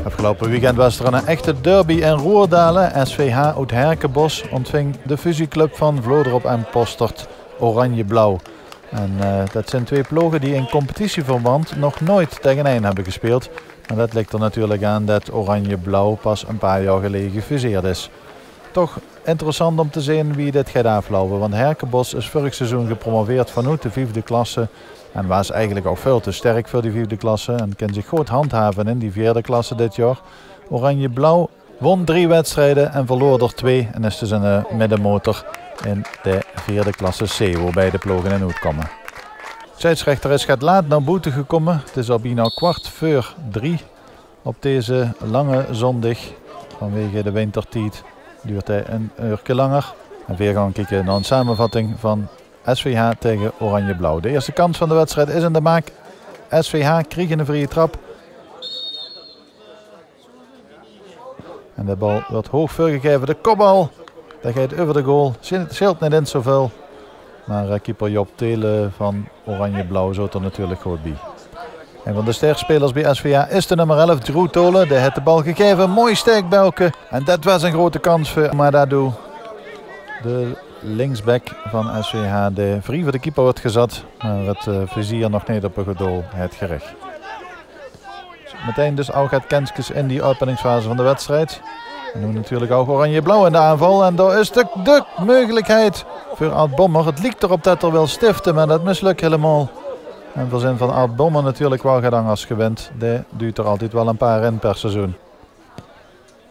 Afgelopen weekend was er een echte derby in Roerdalen. SVH uit Herkenbos ontving de fusieclub van Vlodrop en Postert Oranje-Blauw. En dat zijn twee ploegen die in competitieverband nog nooit tegen één hebben gespeeld. Maar dat ligt er natuurlijk aan dat Oranje-Blauw pas een paar jaar geleden gefuseerd is. Toch interessant om te zien wie dit gaat aflopen. Want Herkenbos is vorig seizoen gepromoveerd vanuit de 5e klasse. En was eigenlijk ook veel te sterk voor die 4e klasse. En kan zich goed handhaven in die 4e klasse dit jaar. Oranje-Blauw won 3 wedstrijden en verloor er 2. En is dus een middenmotor in de 4e klasse C, waarbij de ploegen in uitkomen. De scheidsrechter is gaat laat naar boete gekomen. Het is al bijna 2:15 op deze lange zondag. Vanwege de wintertijd duurt hij een uurtje langer. En weer gaan kijken naar een samenvatting van SVH tegen Oranje-Blauw. De eerste kans van de wedstrijd is in de maak. SVH kreeg een vrije trap. En de bal wordt hoog voorgegeven. De kopbal, dat gaat over de goal. Scheelt niet in zoveel. Maar keeper Job Telen van Oranje-Blauw zit er natuurlijk goed bij. En van de sterspelers bij SVH is de nummer 11, Drew Tolen. Die heeft de bal gegeven. Mooi sterk Belke. En dat was een grote kans voor Madadou. De linksback van SVH, de vrij voor de keeper wordt gezet. Maar het vizier nog niet op een goed doel het gericht. Meteen dus ook gaat Kenskes in die openingsfase van de wedstrijd. En nu natuurlijk ook Oranje-Blauw in de aanval. En daar is de mogelijkheid voor Art Bommer. Het lijkt erop dat er wil stiften, maar dat mislukt helemaal. En voor zin van Art Bommer natuurlijk wel gedaan als gewend. Die duurt er altijd wel een paar in per seizoen.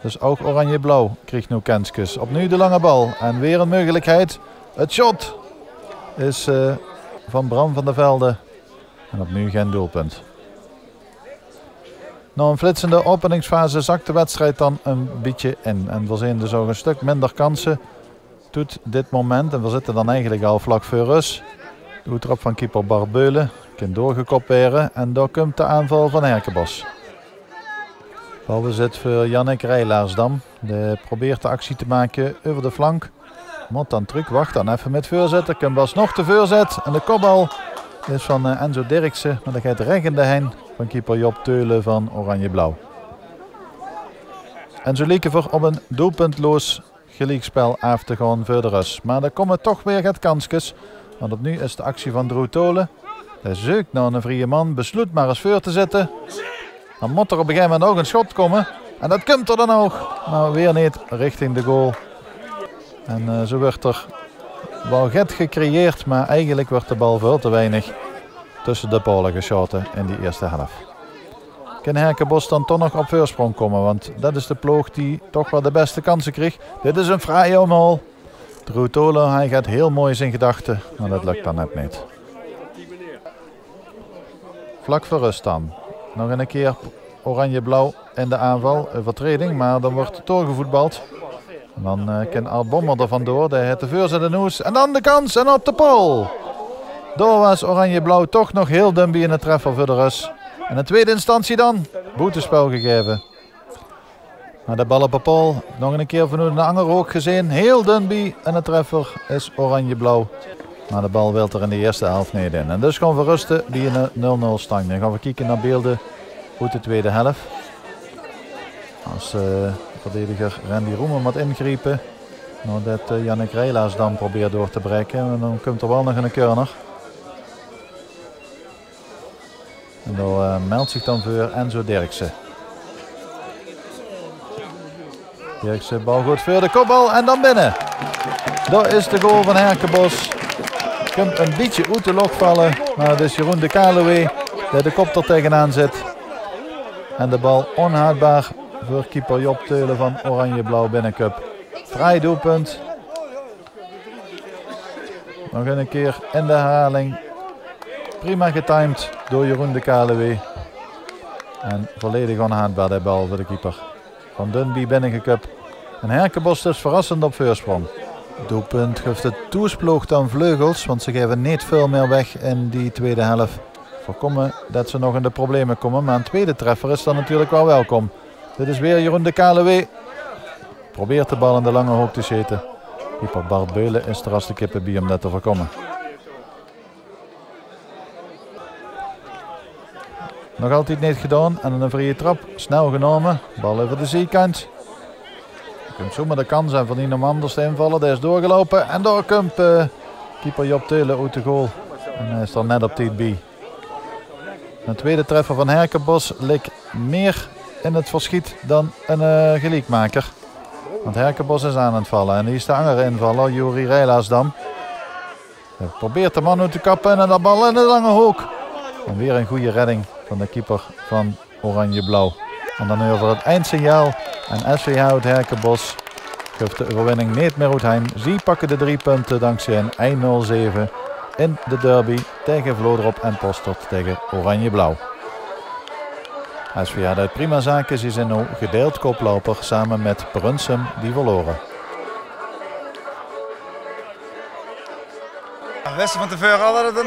Dus ook Oranje-Blauw krijgt nu Kenskes. Opnieuw de lange bal. En weer een mogelijkheid. Het shot is van Bram van der Velde. En opnieuw geen doelpunt. Na een flitsende openingsfase zakt de wedstrijd dan een beetje in. En we zien dus ook een stuk minder kansen tot dit moment. En we zitten dan eigenlijk al vlak voor rust. De hoetrap van keeper Barbeulen kan doorgekopperen. En daar komt de aanval van Herkenbos. Balbezit voor Jannik Rijlaarsdam. Die probeert de actie te maken over de flank. Moet dan terug, wacht dan even met voorzetten. Kan Bas nog de voorzet. En de kopbal is van Enzo Dirksen. Maar dat gaat recht in de heen van keeper Job Teulen van Oranje-Blauw. Enzo Liekever op een doelpuntloos gelijkspel af te gaan voor de rust. Maar er komen toch weer het kansjes. Want opnieuw is de actie van Drew Tolen. Hij zoekt naar een vrije man. Besluit maar eens voor te zetten. Dan moet er op een gegeven moment ook een schot komen. En dat komt er dan ook. Maar weer niet richting de goal. En zo wordt er wel get gecreëerd. Maar eigenlijk wordt de bal veel te weinig tussen de palen geschoten in die eerste helft. Kan Herkenbos dan toch nog op voorsprong komen. Want dat is de ploeg die toch wel de beste kansen kreeg. Dit is een fraaie omhaal. Drew Tolen, hij gaat heel mooi zijn gedachten. Maar dat lukt dan net niet. Vlak voor rust dan. Nog een keer Oranje-Blauw in de aanval. Overtreding, maar dan wordt het doorgevoetbald. En dan kan Art Bommer er vandoor. Hij heeft de voorzet in de hoes. En dan de kans en op de paal. Door was Oranje-Blauw toch nog heel Dunby in de treffer voor de rust. En in tweede instantie dan boetespel gegeven. Maar de bal op de paal. Nog een keer vanuit de anger ook gezien. Heel Dunby en de treffer is Oranje-Blauw. Maar de bal wil er in de eerste helft niet in. En dus gaan we rusten bij een 0-0 stand. Dan gaan we kijken naar beelden uit de tweede helft. Als verdediger Randy Roemer moet ingrijpen. Nadat Jannik Rijlaars dan probeert door te breken. En dan komt er wel nog een corner. En daar meldt zich dan voor Enzo Dirksen. Dirksen bal goed voor de kopbal en dan binnen. Daar is de goal van Herkenbos. Komt een beetje uit de log vallen. Maar het is Jeroen de Kaluwe die de kop er tegenaan zit. En de bal onhoudbaar voor keeper Job Teulen van Oranje-Blauw binnencup. Vrij doelpunt. Nog een keer in de herhaling. Prima getimed door Jeroen de Kaluwe. En volledig onhoudbaar de bal voor de keeper. Van Dunby binnengecup. En Herkenbos dus verrassend op voorsprong. Doelpunt geeft de toesploeg dan vleugels, want ze geven niet veel meer weg in die tweede helft. Voorkomen dat ze nog in de problemen komen, maar een tweede treffer is dan natuurlijk wel welkom. Dit is weer Jeroen de Kaluwe. Probeert de bal in de lange hoek te schieten. Keeper Bart Beulen is er als de kippen bij om dat te voorkomen. Nog altijd niet gedaan en een vrije trap. Snel genomen. Bal over de zijkant. Je kunt zomaar de kans hebben van iemand anders te invallen. Die is doorgelopen en daar komt keeper Job Teulen uit de goal. En hij is er net op tijd bij. Een tweede treffer van Herkenbos leek meer in het verschiet dan een gelijkmaker. Want Herkenbos is aan het vallen en hier is de andere invaller, Juri Rijlaasdam. Hij probeert de man uit te kappen en de bal in de lange hoek. En weer een goede redding van de keeper van Oranje-Blauw. En dan over het eindsignaal en SVH uit Herkenbos geeft de overwinning niet meer uit heim. Zij pakken de 3 punten dankzij een 1-0-7 in de derby tegen Vlodrop en Postert tegen Oranje-Blauw. SVH uit prima zaken, ze zijn nu gedeeld koploper samen met Brunsum die verloren. We wisten van tevoren al dat het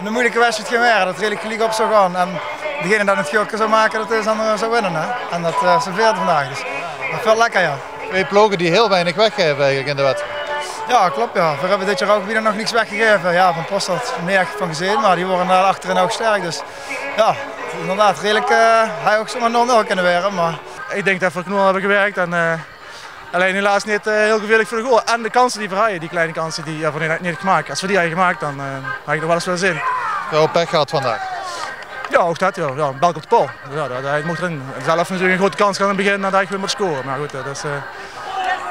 een moeilijke wedstrijd ging worden, dat het redelijk gelijk op zou gaan. En degene dat het gokje zou maken, dat is dan zou winnen. Hè? En dat serveerde vandaag, dus dat is wel lekker, ja. 2 ploegen die heel weinig weggeven eigenlijk in de wedstrijd. Ja, klopt, ja. We hebben dit jaar ook weer nog niets weggegeven. Ja, van Postert meer van gezien, maar die worden daar achterin ook sterk. Dus ja, inderdaad, redelijk hij ook zomaar 0-0 kunnen worden. Maar ik denk dat we voor 0 hebben gewerkt en alleen helaas niet heel gevaarlijk voor de goal. En de kansen die we hadden, die kleine kansen die we niet gemaakt. Als we die hadden gemaakt, dan had ik nog wel eens wel zin. Veel pech gehad vandaag. Ja, ook dat, ja. Ja, een balk op de paal. Ja, hij mocht erin. Zelf natuurlijk een grote kans gaan in het begin en dan had ik weer moeten scoren. Maar goed, dat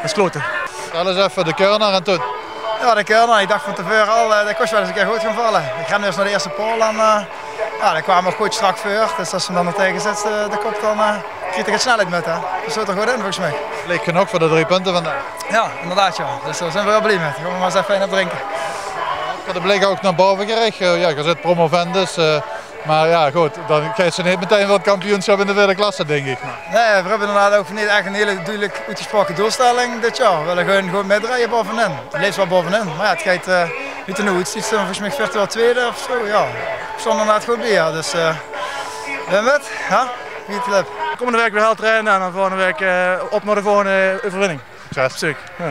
is kloten. Stel eens even de Keurner en toen. ja, de Keurner, ik dacht van tevoren al, dat kost wel eens een keer goed gaan vallen. Ik ren dus naar de eerste paal en ja, dan kwamen we goed strak voor. Dus als we dan er tegen zitten, de kop, dan krijg je het snelheid met. Hè. Dat zit er goed in volgens mij. Leek genoeg voor de 3 punten vandaag. Ja, inderdaad, ja. Dus daar zijn we wel blij mee. Dan gaan we maar eens even fijn op drinken. Ik de blik ook naar boven gericht. Ja, je zit promovendus. Maar ja, goed, dan krijg je niet meteen wat kampioenschap in de tweede klasse, denk ik. Nee, we hebben inderdaad ook niet echt een hele duidelijk uitgesproken doelstelling dit jaar. We willen gewoon meedraaien bovenin. Het leeft wel bovenin, maar ja, het gaat niet te nooit. Het is volgens mij virtueel tweede of zo, ja. Ik stond inderdaad goed bij, ja. Dus ben met, ja, wie het lukt. Komende week weer hard trainen en dan volgende week op naar de volgende overwinning. Succes. Zeker. Ja.